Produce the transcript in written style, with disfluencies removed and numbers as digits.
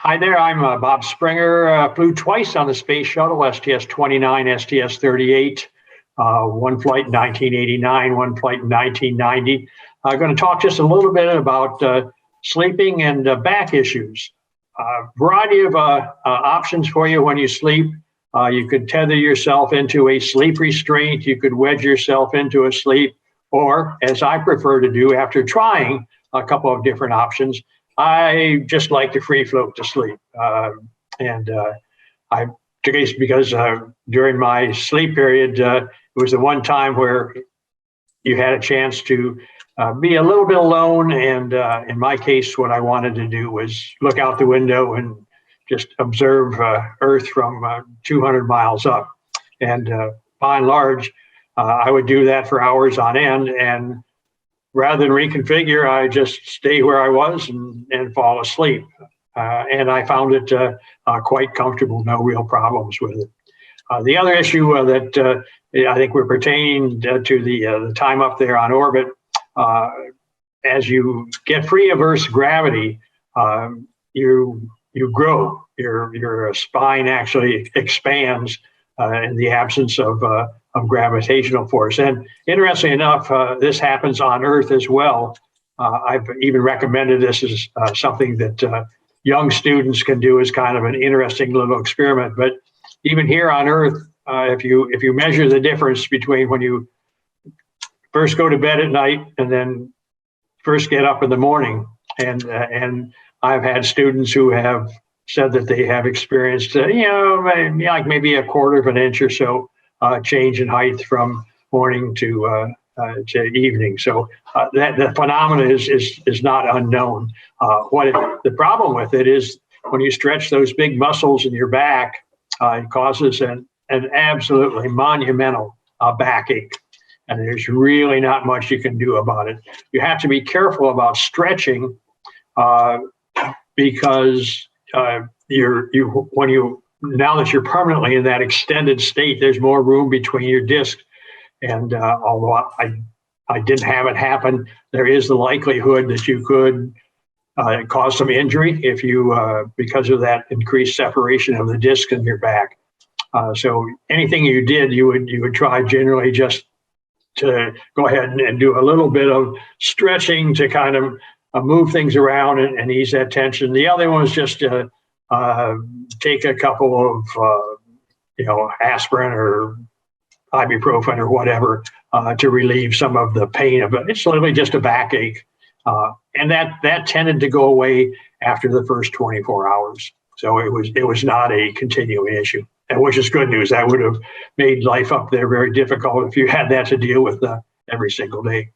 Hi there, I'm Bob Springer. Flew twice on the Space Shuttle, STS-29, STS-38. One flight in 1989, one flight in 1990. I'm going to talk just a little bit about sleeping and back issues. Variety of options for you when you sleep. You could tether yourself into a sleep restraint. You could wedge yourself into a sleep, or as I prefer to do after trying a couple of different options, I just like to free float to sleep. I took it because during my sleep period, it was the one time where you had a chance to be a little bit alone. And in my case, what I wanted to do was look out the window and just observe Earth from 200 miles up. And by and large, I would do that for hours on end. And rather than reconfigure, I just stay where I was and fall asleep. And I found it quite comfortable, no real problems with it. The other issue that I think we're pertaining to the time up there on orbit, as you get free of Earth's gravity, you grow. Your spine actually expands in the absence of gravitational force. And interestingly enough, this happens on Earth as well. I've even recommended this as something that young students can do as kind of an interesting little experiment. But even here on Earth, if you measure the difference between when you first go to bed at night and then first get up in the morning, and I've had students who have said that they have experienced, like maybe a quarter of an inch or so change in height from morning to evening. So that the phenomena is not unknown. The problem with it is when you stretch those big muscles in your back, it causes an absolutely monumental backache. And there's really not much you can do about it. You have to be careful about stretching because now that you're permanently in that extended state, there's more room between your discs. And although I didn't have it happen, there is the likelihood that you could cause some injury if you because of that increased separation of the disc in your back. So anything you did, you would try generally just to go ahead and do a little bit of stretching to kind of move things around and ease that tension. The other one is just to take a couple of aspirin or ibuprofen or whatever to relieve some of the pain of it. It's literally just a backache. And that tended to go away after the first 24 hours. So it was not a continuing issue, and which is good news. That would have made life up there very difficult if you had that to deal with every single day.